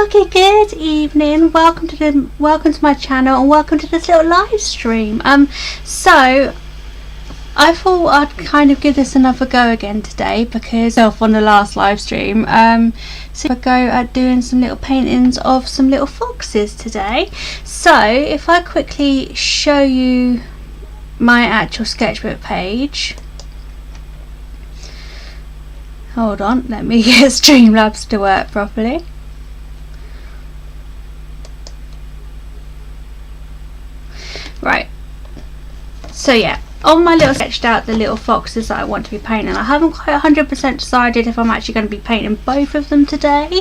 Okay, good evening. Welcome to my channel and welcome to this little live stream. So I thought I'd kind of give this another go again today because on the last live stream. So I go at doing some little paintings of some little foxes today. So if I quickly show you my actual sketchbook page. Hold on, let me get Streamlabs to work properly. Right, so yeah, on my little sketched out the little foxes that I want to be painting. I haven't quite 100% decided if I'm actually going to be painting both of them today,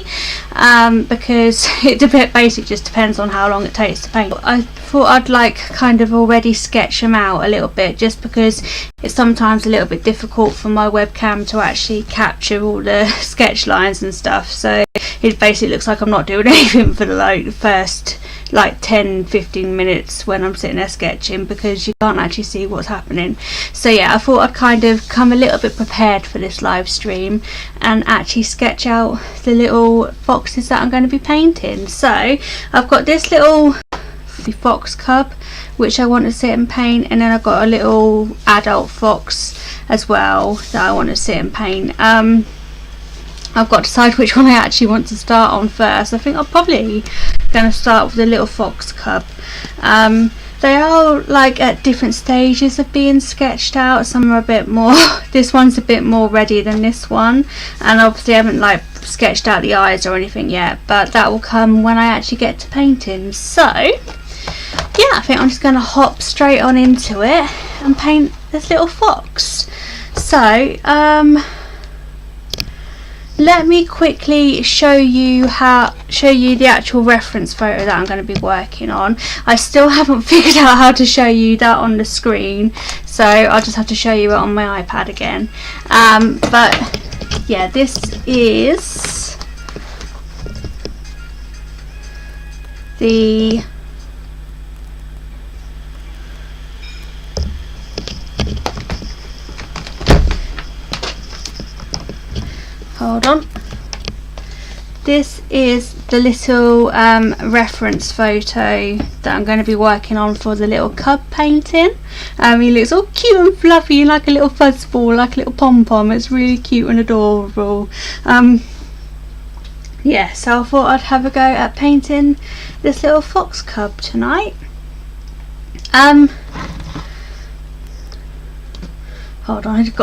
because it basically just depends on how long it takes to paint. I thought I'd like kind of already sketch them out a little bit, just because it's sometimes a little bit difficult for my webcam to actually capture all the sketch lines and stuff, so it basically looks like I'm not doing anything for the first 10-15 minutes when I'm sitting there sketching, because you can't actually see what's happening. So yeah, I thought I'd kind of come a little bit prepared for this live stream and actually sketch out the little foxes that I'm going to be painting. So I've got this little fox cub which I want to sit and paint, and then I've got a little adult fox as well that I want to sit and paint. I've got to decide which one I actually want to start on first. I think I'm probably going to start with the little fox cub. They are like at different stages of being sketched out. Some are a bit more, this one's a bit more ready than this one, and obviously I haven't sketched out the eyes or anything yet, but that will come when I actually get to painting. So yeah, I think I'm just going to hop straight on into it and paint this little fox. So let me quickly show you the actual reference photo that I'm going to be working on. I still haven't figured out how to show you that on the screen, so I'll just have to show you it on my iPad again. But yeah, this is the hold on. This is the little reference photo that I'm going to be working on for the little cub painting. He looks all cute and fluffy, like a little fuzzball, like a little pom-pom. It's really cute and adorable. Yeah, so I thought I'd have a go at painting this little fox cub tonight. Hold on, I've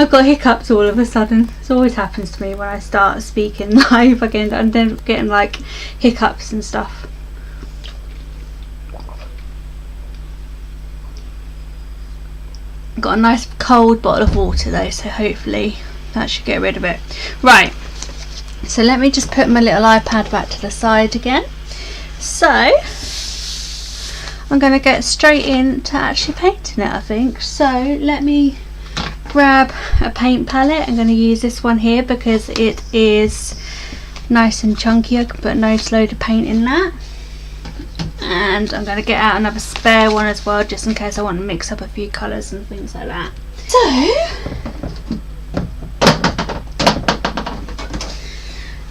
got hiccups all of a sudden. This always happens to me when I start speaking live again, and then getting like hiccups and stuff. Got a nice cold bottle of water though, so hopefully that should get rid of it. Right, so let me just put my little iPad back to the side again. So I'm going to get straight into actually painting it, I think. So let me grab a paint palette. I'm going to use this one here because it is nice and chunky. I can put a nice load of paint in that. And I'm going to get out another spare one as well, just in case I want to mix up a few colours and things like that. So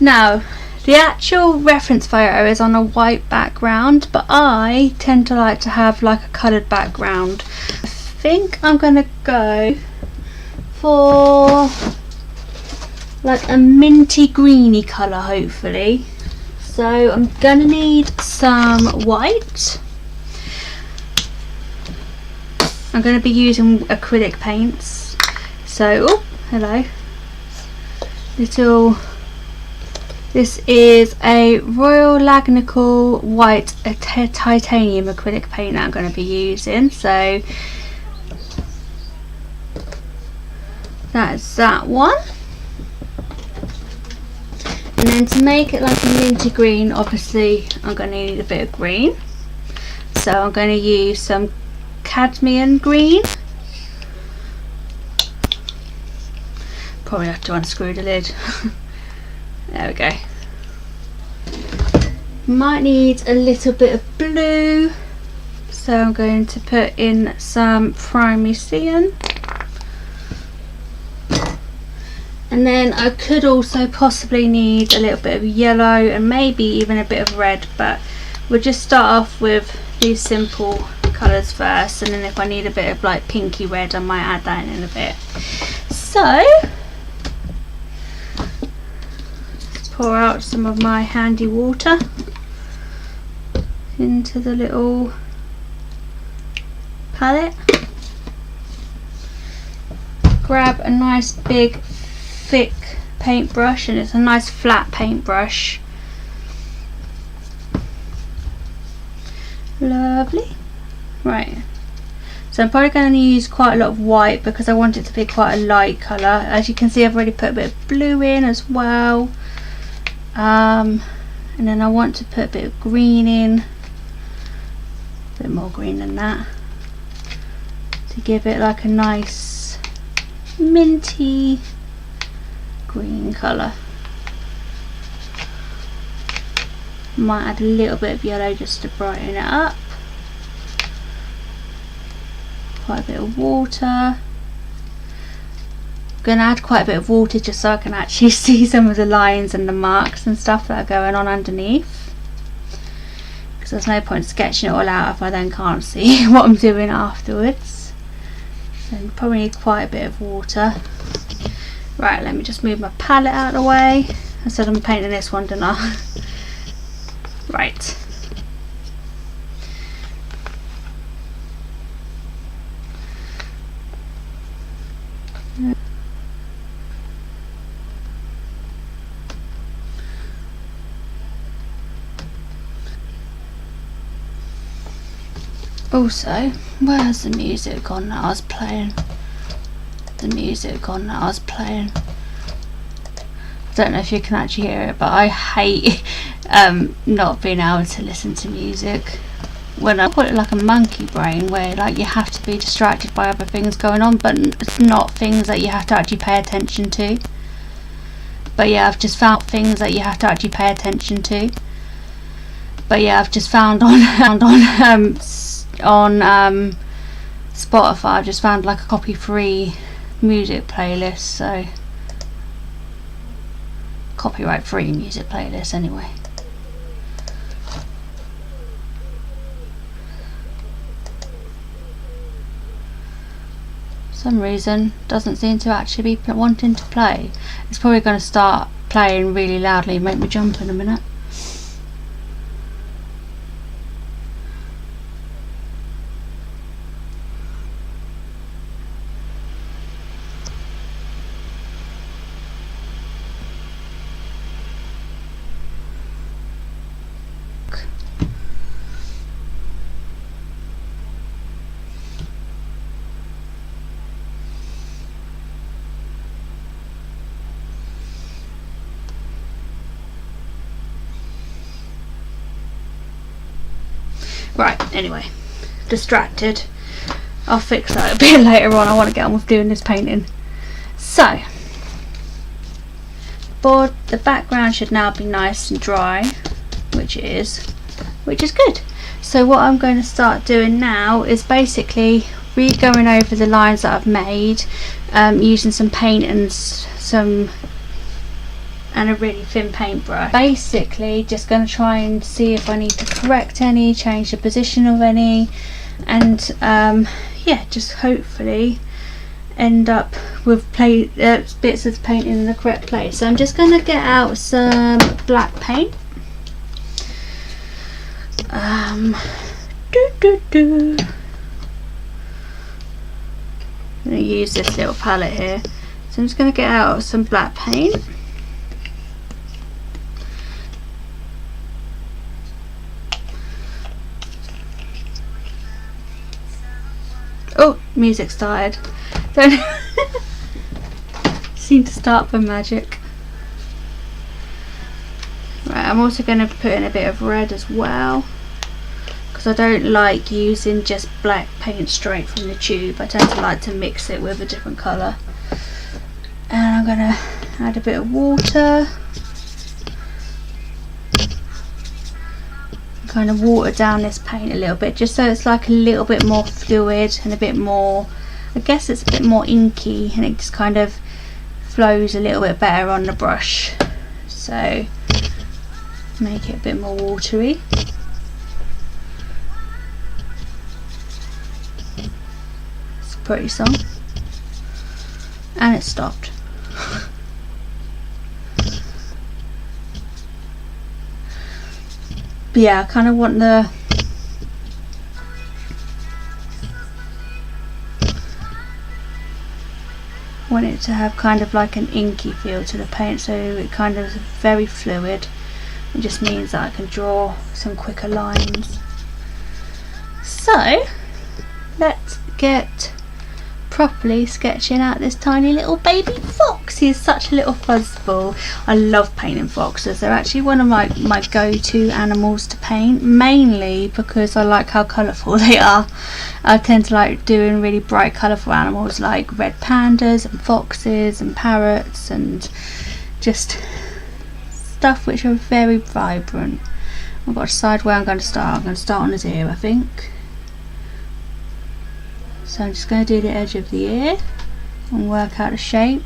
now, the actual reference photo is on a white background, but I tend to like to have like a coloured background. I think I'm going to go for like a minty greeny colour, hopefully. So I'm going to need some white. I'm going to be using acrylic paints. So, oh, hello. This is a Royal Lagnical white titanium acrylic paint that I'm going to be using. So that's that one. And then to make it like a minty green, obviously I'm going to need a bit of green. So I'm going to use some cadmium green. Probably have to unscrew the lid. There we go. Might need a little bit of blue, so I'm going to put in some primary cyan. And then I could also possibly need a little bit of yellow and maybe even a bit of red, but we'll just start off with these simple colours first, and then if I need a bit of like pinky red I might add that in a bit. So let's pour out some of my handy water into the little palette. Grab a nice big thick paintbrush, and it's a nice flat paintbrush. Lovely. Right, so I'm probably going to use quite a lot of white because I want it to be quite a light colour. As you can see, I've already put a bit of blue in as well, and then I want to put a bit of green in, a bit more green than that, to give it like a nice minty green colour. Might add a little bit of yellow just to brighten it up. Quite a bit of water. I'm going to add quite a bit of water just so I can actually see some of the lines and the marks and stuff that are going on underneath, because there's no point sketching it all out if I then can't see what I'm doing afterwards. So you probably need quite a bit of water. Right, let me just move my palette out of the way. I said I'm painting this one, didn't I? Right. Also, where's the music gone that I was playing? The music gone that I was playing. I don't know if you can actually hear it, but I hate not being able to listen to music. When I put it like a monkey brain, where like you have to be distracted by other things going on, but it's not things that you have to actually pay attention to. But yeah, I've just found things that you have to actually pay attention to. But yeah, I've just found on Spotify, I've just found like a copy-free music playlist, so copyright-free music playlist anyway. For some reason doesn't seem to actually be wanting to play. It's probably going to start playing really loudly and make me jump in a minute. Right, anyway, distracted. I'll fix that a bit later on. I want to get on with doing this painting. So, the background should now be nice and dry, which it is good. So what I'm going to start doing now is basically going over the lines that I've made, using some paint and a really thin paintbrush. Basically just going to try and see if I need to correct any, change the position of any, and yeah, just hopefully end up with bits of paint in the correct place. So I'm just going to get out some black paint. I'm going to use this little palette here. So I'm just going to get out some black paint. Oh, music started. Don't seem to start by magic. Right, I'm also going to put in a bit of red as well, because I don't like using just black paint straight from the tube. I tend to like to mix it with a different colour. And I'm going to add a bit of water. Kind of water down this paint a little bit, just so it's like a little bit more fluid and a bit more, I guess it's a bit more inky, and it just kind of flows a little bit better on the brush, so make it a bit more watery. It's a pretty song, and it stopped. But yeah, I kind of want it to have kind of like an inky feel to the paint, so it kind of is very fluid. It just means that I can draw some quicker lines. So let's get properly sketching out this tiny little baby fox. He is such a little fuzzball. I love painting foxes. They're actually one of my go-to animals to paint, mainly because I like how colourful they are. I tend to like doing really bright colourful animals like red pandas and foxes and parrots, and just stuff which are very vibrant. I've got to decide where I'm going to start. I'm going to start on his ear, I think. So I'm just going to do the edge of the ear and work out the shape.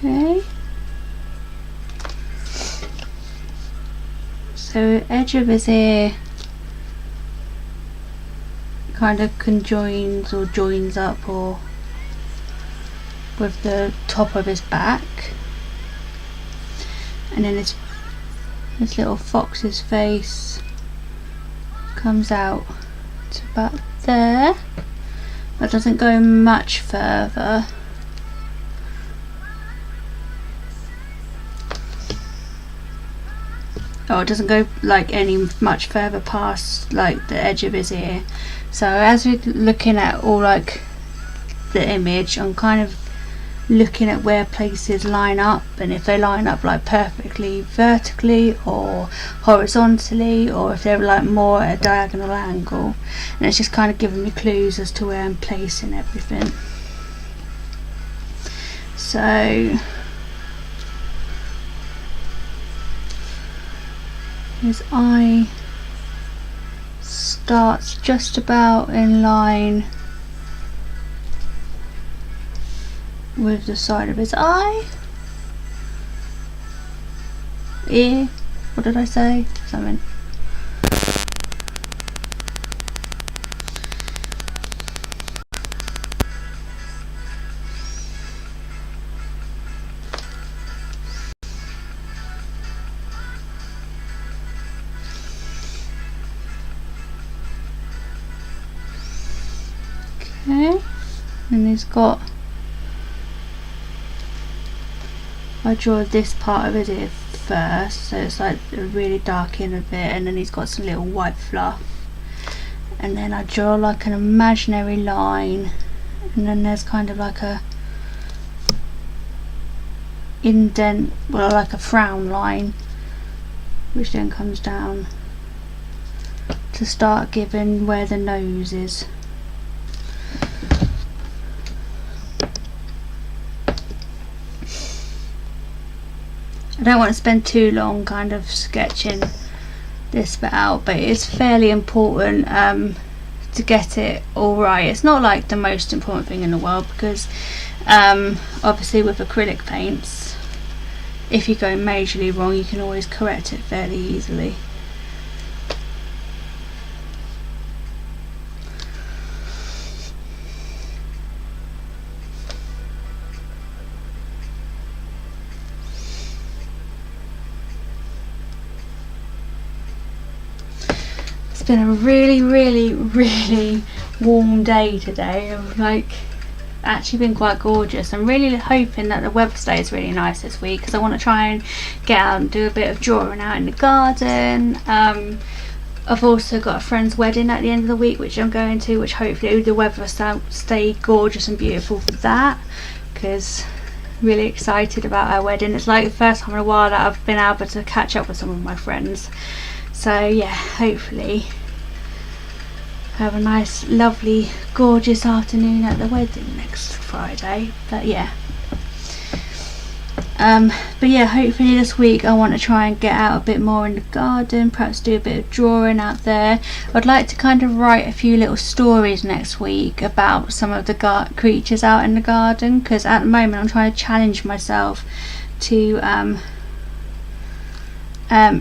Okay, so edge of his ear kind of conjoins or joins up or with the top of his back, and then his little fox's face comes out to about there, but doesn't go much further. Oh, it doesn't go like any much further past like the edge of his ear. So as we're looking at all like the image, I'm kind of looking at where places line up, and if they line up like perfectly vertically or horizontally, or if they're like more at a diagonal angle, and it's just kind of giving me clues as to where I'm placing everything. So his eye starts just about in line with the side of his eye. Ear, what did I say? Something. Okay, and he's got, I draw this part of his ear first, so it's like really dark in a bit, and then he's got some little white fluff, and then I draw like an imaginary line, and then there's kind of like a indent, well, like a frown line, which then comes down to start giving where the nose is. I don't want to spend too long kind of sketching this bit out, but it's fairly important to get it all right. It's not like the most important thing in the world, because obviously with acrylic paints, if you go majorly wrong, you can always correct it fairly easily. It's been a really warm day today. Like, actually been quite gorgeous. I'm really hoping that the weather stays really nice this week, because I want to try and get out and do a bit of drawing out in the garden. I've also got a friend's wedding at the end of the week which I'm going to, which hopefully the weather will stay gorgeous and beautiful for that, because really excited about our wedding. It's like the first time in a while that I've been able to catch up with some of my friends. So yeah, hopefully have a nice, lovely, gorgeous afternoon at the wedding next Friday. But yeah, hopefully this week I want to try and get out a bit more in the garden, perhaps do a bit of drawing out there. I'd like to kind of write a few little stories next week about some of the creatures out in the garden, because at the moment I'm trying to challenge myself to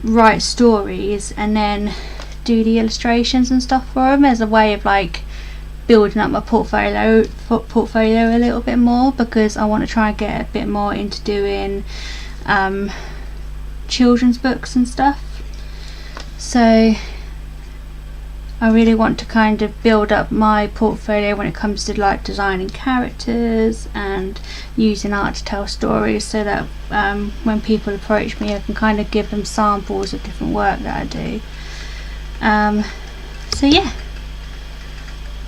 write stories and then do the illustrations and stuff for them, as a way of like building up my portfolio a little bit more, because I want to try and get a bit more into doing children's books and stuff. So I really want to kind of build up my portfolio when it comes to like designing characters and using art to tell stories, so that when people approach me I can kind of give them samples of different work that I do. So yeah,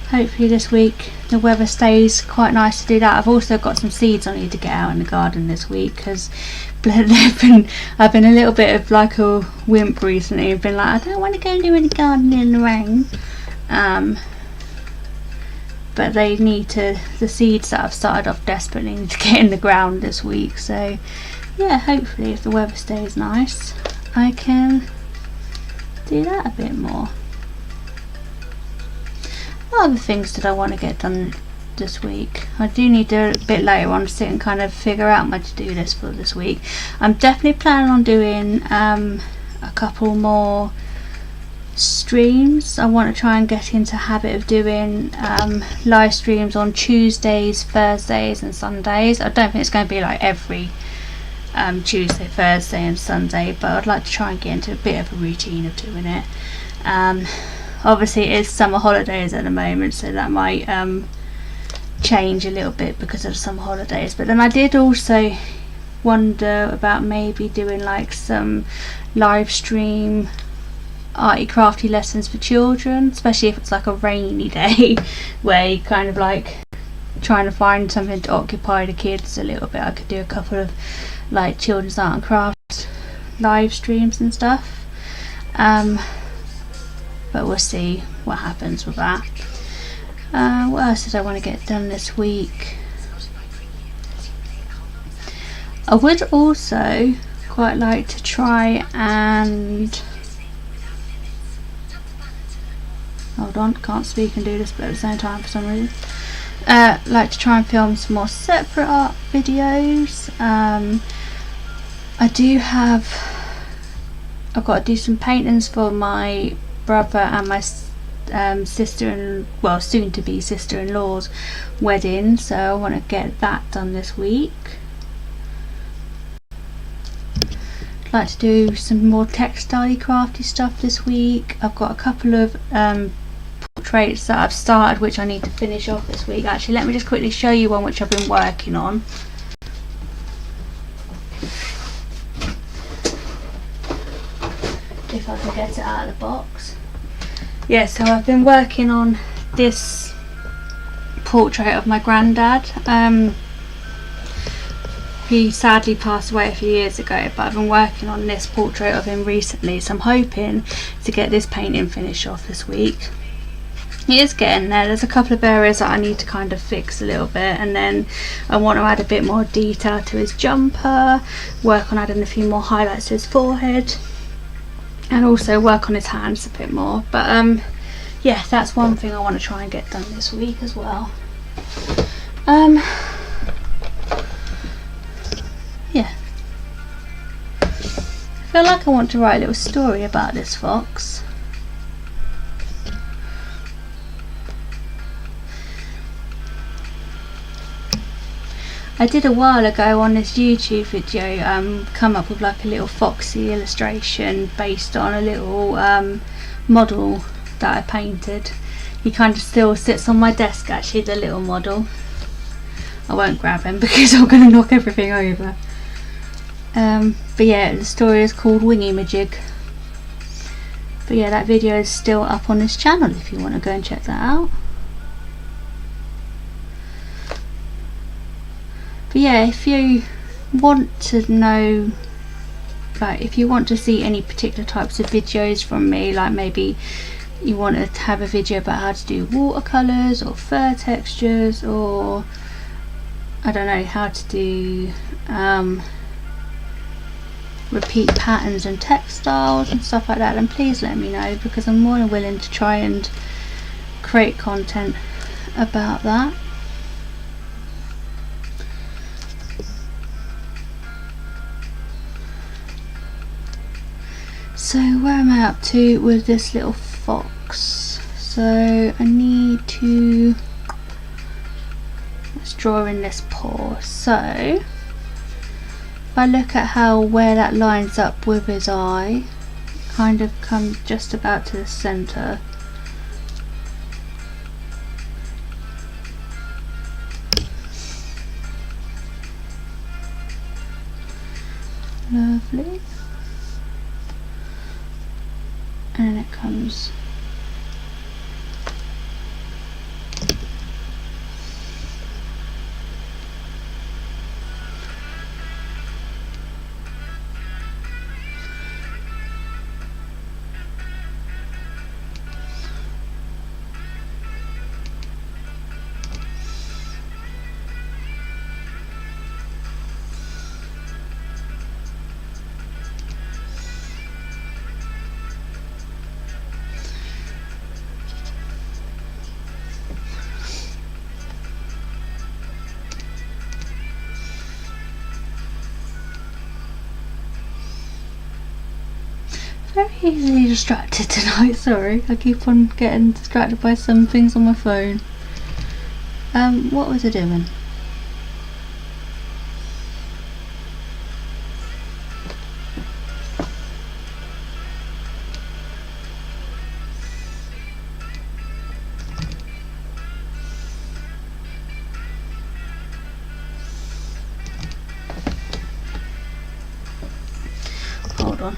hopefully this week the weather stays quite nice to do that. I've also got some seeds I need to get out in the garden this week, because I've been a little bit of like a wimp recently. I've been like, I don't want to go and do any gardening in the rain, but they need to, the seeds that I've started off desperately need to get in the ground this week. So yeah, hopefully if the weather stays nice I can do that a bit more. What other things did I want to get done this week? I do need to, a bit later on, sit and kind of figure out my to-do list for this week. I'm definitely planning on doing a couple more streams. I want to try and get into a habit of doing live streams on Tuesdays, Thursdays and Sundays. I don't think it's going to be like every Tuesday, Thursday and Sunday, but I'd like to try and get into a bit of a routine of doing it. Obviously it is summer holidays at the moment, so that might change a little bit because of summer holidays. But then I did also wonder about maybe doing like some live stream arty crafty lessons for children, especially if it's like a rainy day where you kind of like trying to find something to occupy the kids a little bit. I could do a couple of like children's art and crafts live streams and stuff, but we'll see what happens with that. What else did I want to get done this week? I would also quite like to try and, hold on, can't speak and do this but at the same time for some reason, like to try and film some more separate art videos. I've got to do some paintings for my brother and my soon to be sister-in-law's wedding, so I want to get that done this week. I'd like to do some more textile crafty stuff this week. I've got a couple of portraits that I've started which I need to finish off this week. Actually, let me just quickly show you one which I've been working on. If I can get it out of the box. Yeah, so I've been working on this portrait of my granddad. He sadly passed away a few years ago, but I've been working on this portrait of him recently, so I'm hoping to get this painting finished off this week. It is getting there. There's a couple of areas that I need to kind of fix a little bit, and then I want to add a bit more detail to his jumper, work on adding a few more highlights to his forehead, and also work on his hands a bit more. But yeah, that's one thing I want to try and get done this week as well. Yeah, I feel like I want to write a little story about this fox. I did a while ago on this YouTube video come up with like a little foxy illustration based on a little model that I painted. He kind of still sits on my desk actually, the little model. I won't grab him because I'm going to knock everything over. But yeah, the story is called Wingy-Majig. But yeah, that video is still up on this channel if you want to go and check that out. But yeah, if you want to know, like if you want to see any particular types of videos from me, like maybe you want to have a video about how to do watercolours or fur textures, or I don't know, how to do repeat patterns and textiles and stuff like that, then please let me know, because I'm more than willing to try and create content about that. So where am I up to with this little fox? So I need to, let's draw in this paw. So if I look at how where that lines up with his eye, kind of comes just about to the centre. Lovely. And it comes very easily distracted tonight. Sorry, I keep on getting distracted by some things on my phone. What was I doing? Hold on.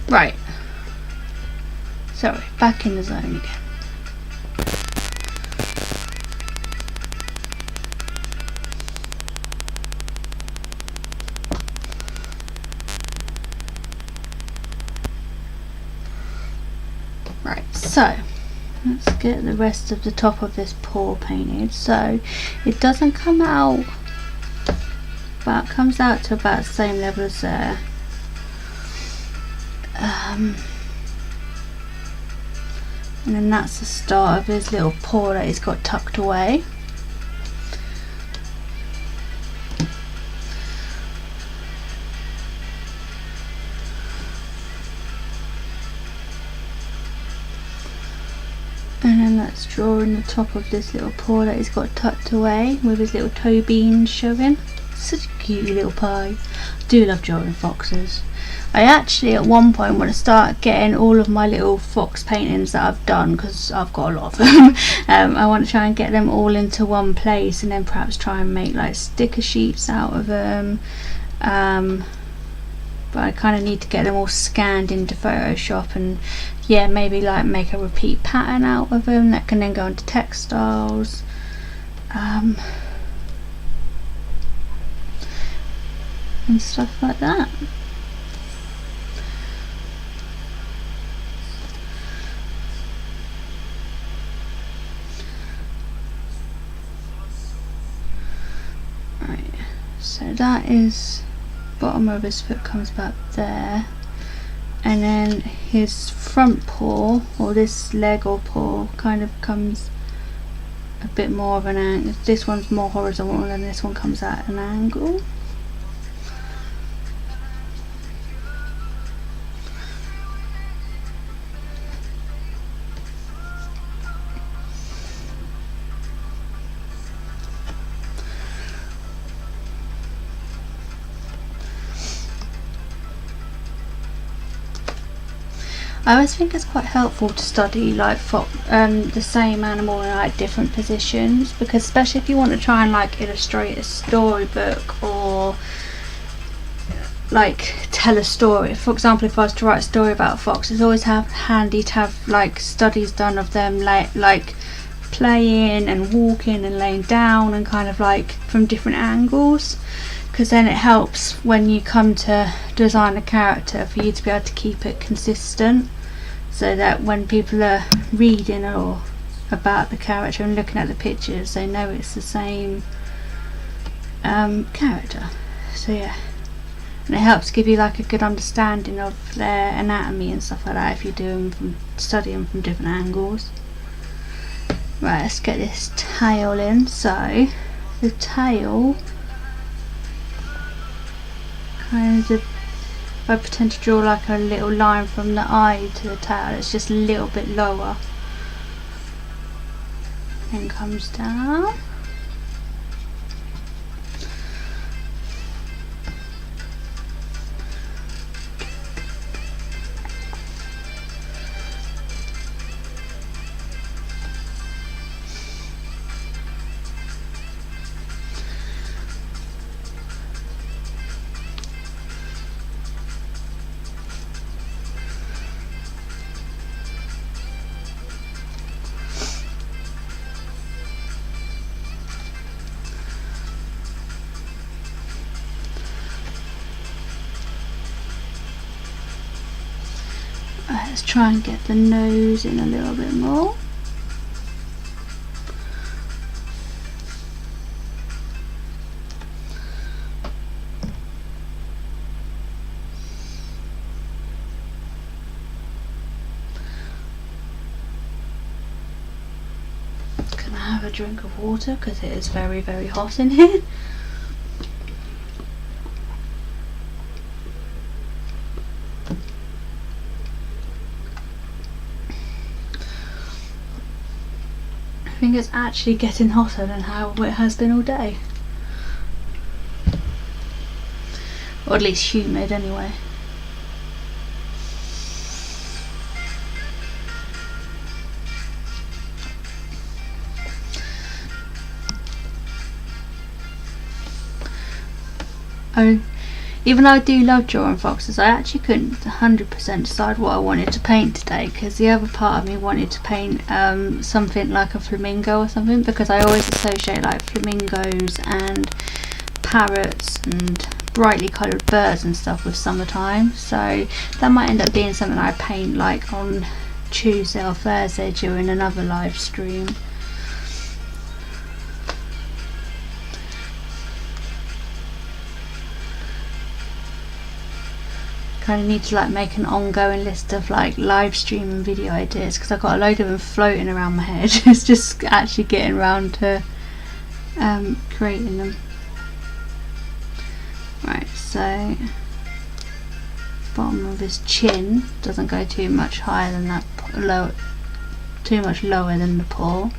Right. Sorry, back in the zone again. Right, so let's get the rest of the top of this paw painted. So it doesn't come out, but it comes out to about the same level as there. And then that's the start of his little paw that he's got tucked away. And then let's draw in the top of this little paw that he's got tucked away with his little toe beans showing. Such a cute little pie. I do love drawing foxes. I actually at one point want to start getting all of my little fox paintings that I've done, because I've got a lot of them. I want to try and get them all into one place, and then perhaps try and make like sticker sheets out of them. But I kind of need to get them all scanned into Photoshop, and yeah, maybe like make a repeat pattern out of them that can then go into textiles. And stuff like that. Right, so that is bottom of his foot comes back there, and then his front paw, or this leg or paw, kind of comes a bit more of an angle. This one's more horizontal and this one comes at an angle. I always think it's quite helpful to study like the same animal in like different positions, because especially if you want to try and like illustrate a storybook or like tell a story. For example, if I was to write a story about a fox, it's always handy to have like studies done of them like playing and walking and laying down, and kind of like from different angles, because then it helps when you come to design a character for you to be able to keep it consistent, so that when people are reading or about the character and looking at the pictures, they know it's the same character. So yeah, and it helps give you like a good understanding of their anatomy and stuff like that if you do them from studying from different angles. Right, let's get this tail in. So the tail, kind of, if I pretend to draw like a little line from the eye to the tail, it's just a little bit lower and comes down. Let's try and get the nose in a little bit more. Can I have a drink of water, because it is very, very hot in here. I think it's actually getting hotter than how it has been all day, or at least humid anyway. Even though I do love drawing foxes, I actually couldn't 100% decide what I wanted to paint today, because the other part of me wanted to paint something like a flamingo or something, because I always associate like flamingos and parrots and brightly coloured birds and stuff with summertime. So that might end up being something I paint like on Tuesday or Thursday during another live stream. Kind of need to like make an ongoing list of like live stream and video ideas, because I've got a load of them floating around my head. It's just actually getting around to creating them. Right, so bottom of his chin doesn't go too much higher than that, lower, too much lower than the paw.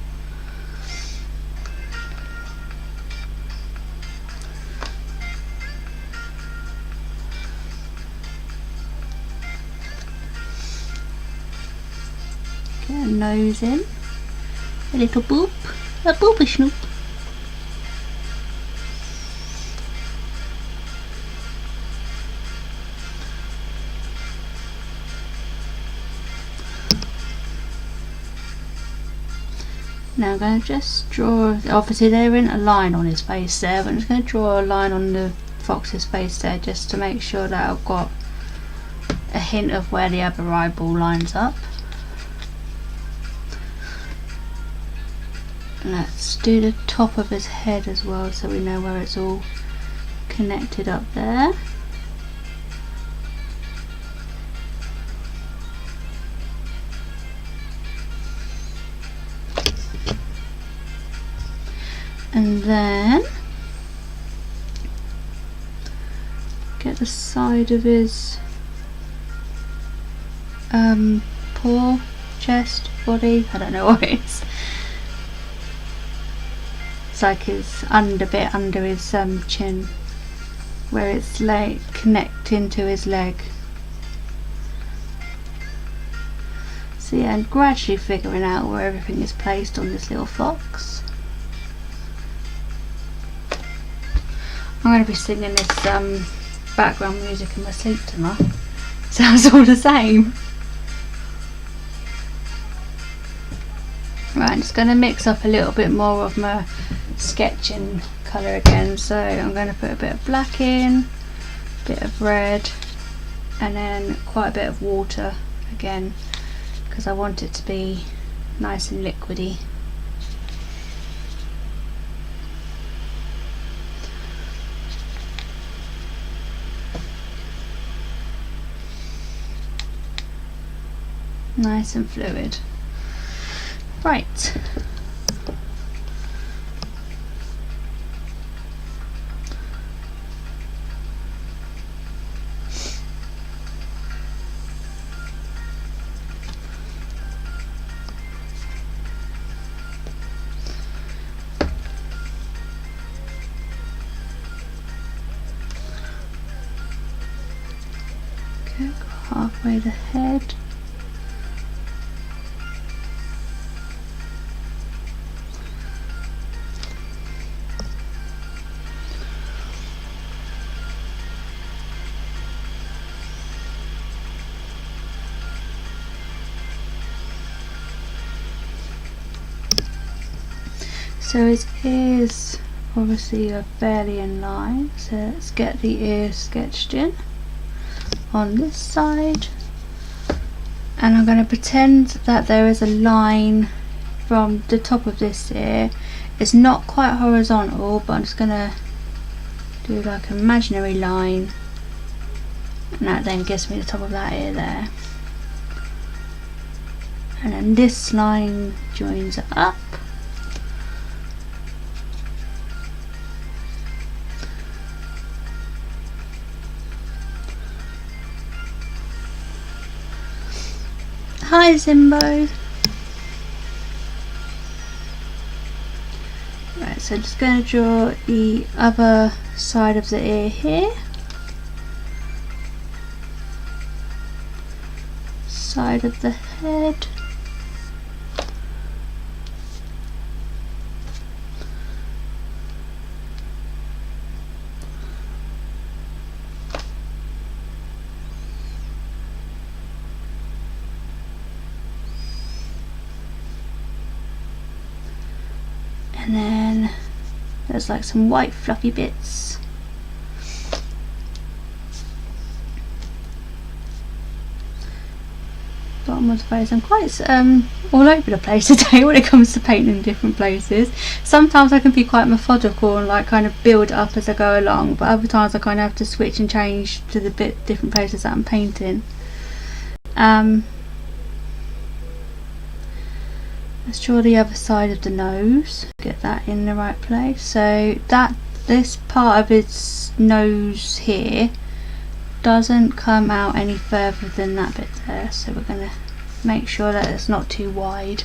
Get a nose in, a little boop, a boopy snoop. Now I'm going to just draw, obviously there isn't a line on his face there, but I'm just going to draw a line on the fox's face there just to make sure that I've got a hint of where the other eyeball lines up. Let's do the top of his head as well so we know where it's all connected up there. And then get the side of his paw, chest, body, I don't know what it is. It's like his bit under his chin, where it's like connecting to his leg. So yeah, and gradually figuring out where everything is placed on this little fox. I'm going to be singing this background music in my sleep tonight. Sounds all the same. Right, I'm just going to mix up a little bit more of my sketching colour again. So I'm going to put a bit of black in, a bit of red, and then quite a bit of water again, because I want it to be nice and liquidy. Nice and fluid. Right. Okay, go halfway the head. So his ears obviously are fairly in line, so let's get the ears sketched in on this side, and I'm going to pretend that there is a line from the top of this ear. It's not quite horizontal, but I'm just going to do like an imaginary line, and that then gives me the top of that ear there, and then this line joins up. Hi Zimbo! Right, so just going to draw the other side of the ear here. Side of the head. And then there's like some white fluffy bits. Bottom of the face. I'm quite all over the place today when it comes to painting in different places. Sometimes I can be quite methodical and like kind of build up as I go along, but other times I kind of have to switch and change to the different places that I'm painting. Let's draw the other side of the nose, get that in the right place. So that this part of its nose here doesn't come out any further than that bit there, so we're going to make sure that it's not too wide.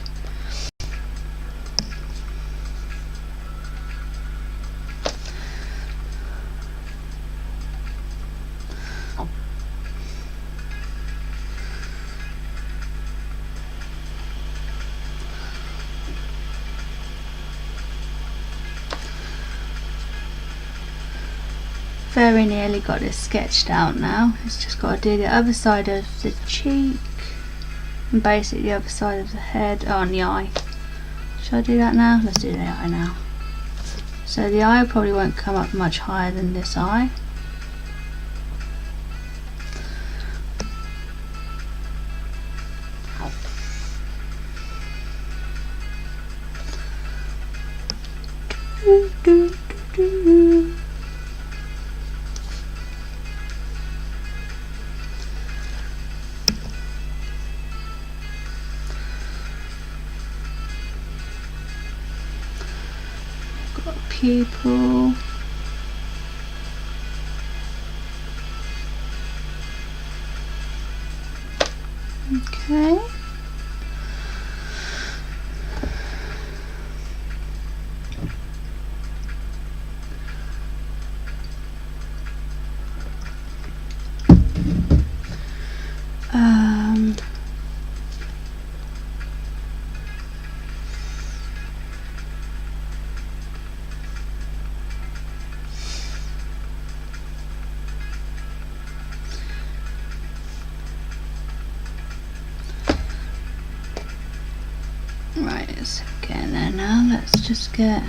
Very nearly got this sketched out now. It's just got to do the other side of the cheek and basically the other side of the head. Oh, and the eye. Should I do that now? Let's do the eye now. So the eye probably won't come up much higher than this eye. Got a pupil. Okay. Right, it's getting there now. Let's just get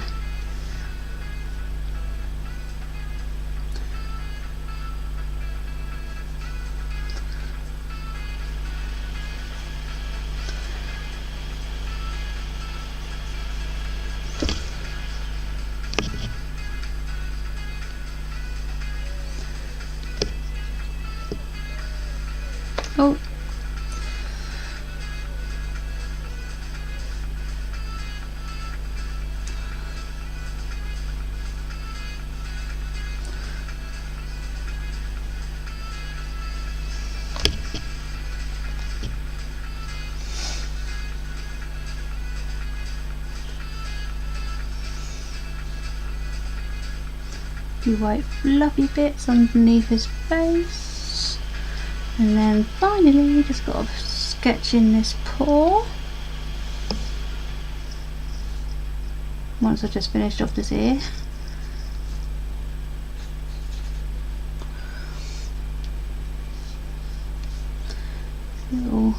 oh. Few white fluffy bits underneath his face, and then finally just got to sketch in this paw. Once I've just finished off this ear. Little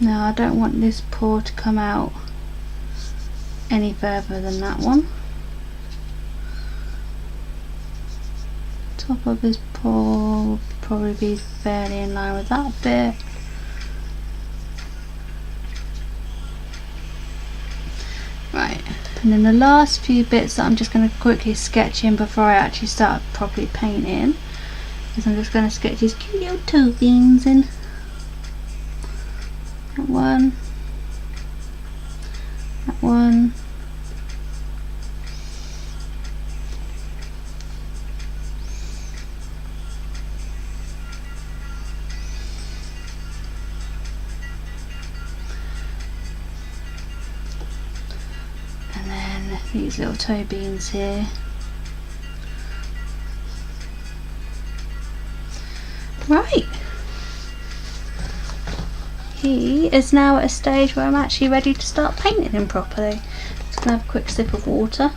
now I don't want this paw to come out any further than that one. Top of his paw will probably be fairly in line with that bit. Right, and then the last few bits that I'm just going to quickly sketch in before I actually start properly painting is I'm just going to sketch his cute little toe beans in. That one, that one, and then these little toe beans here. Right. He is now at a stage where I'm actually ready to start painting him properly. Just gonna have a quick sip of water.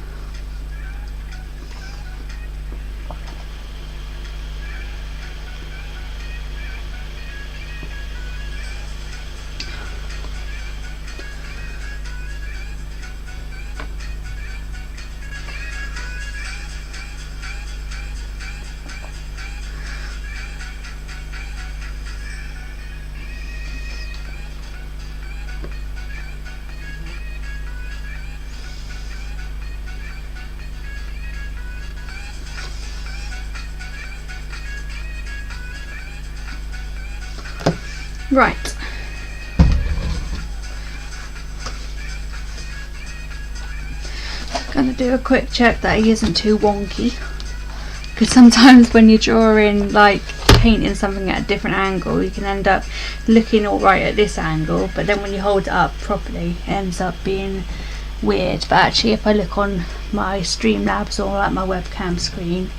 Right. Gonna do a quick check that he isn't too wonky, because sometimes when you're drawing, like painting something at a different angle, you can end up looking alright at this angle, but then when you hold it up properly it ends up being weird. But actually, if I look on my Streamlabs or like my webcam screen,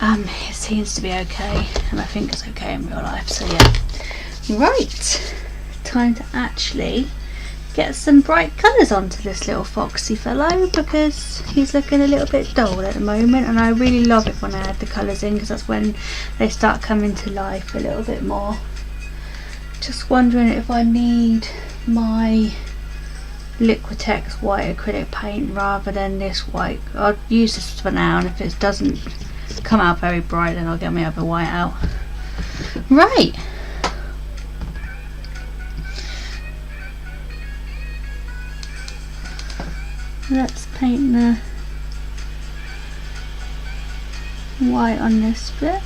it seems to be okay, and I think it's okay in real life. So yeah, right, time to actually get some bright colours onto this little foxy fellow, because he's looking a little bit dull at the moment, and I really love it when I add the colours in, because that's when they start coming to life a little bit more. Just wondering if I need my Liquitex white acrylic paint rather than this white. I'll use this for now, and if it doesn't come out very bright, then I'll get my other white out. Right, let's paint the white on this bit.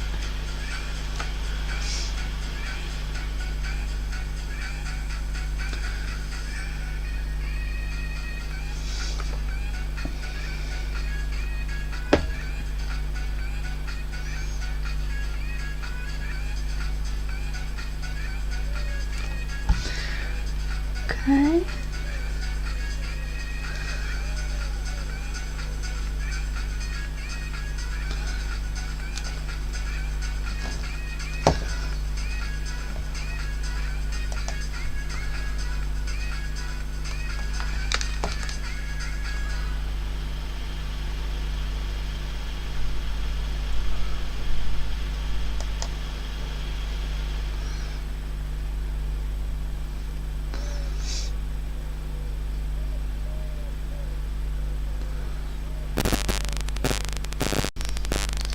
Okay.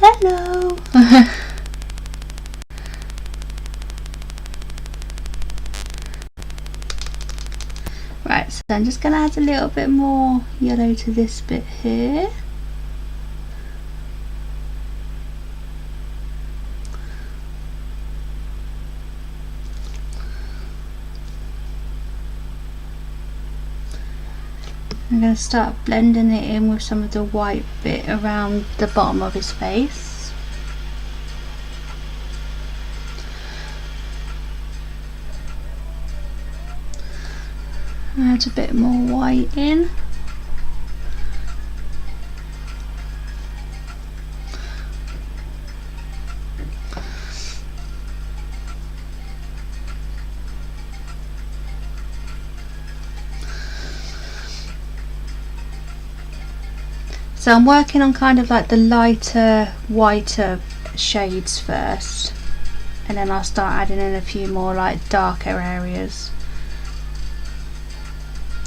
Hello. Right, so I'm just going to add a little bit more yellow to this bit here. I'm going to start blending it in with some of the white bit around the bottom of his face. Add a bit more white in. So I'm working on kind of like the lighter, whiter shades first, and then I'll start adding in a few more like darker areas.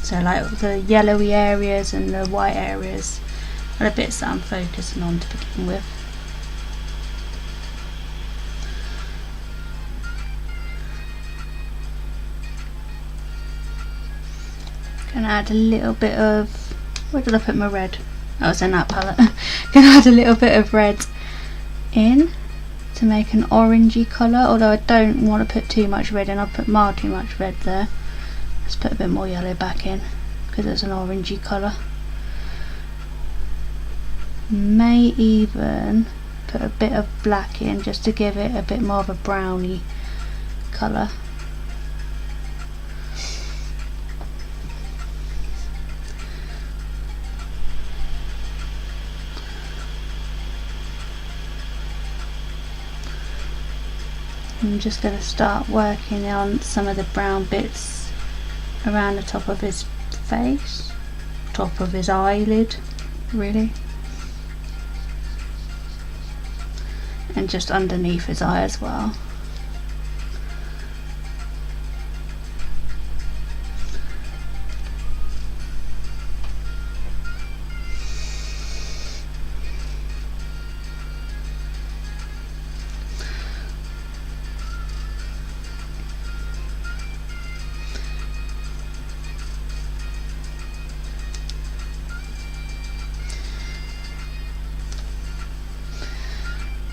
So like the yellowy areas and the white areas are the bits that I'm focusing on to begin with. Gonna add a little bit of, where did I put my red? Oh, it's in that palette. Gonna add a little bit of red in to make an orangey colour, although I don't want to put too much red in. I'll put mild too much red there. Let's put a bit more yellow back in because it's an orangey colour. May even put a bit of black in just to give it a bit more of a browny colour. I'm just going to start working on some of the brown bits around the top of his face, top of his eyelid really, and just underneath his eye as well.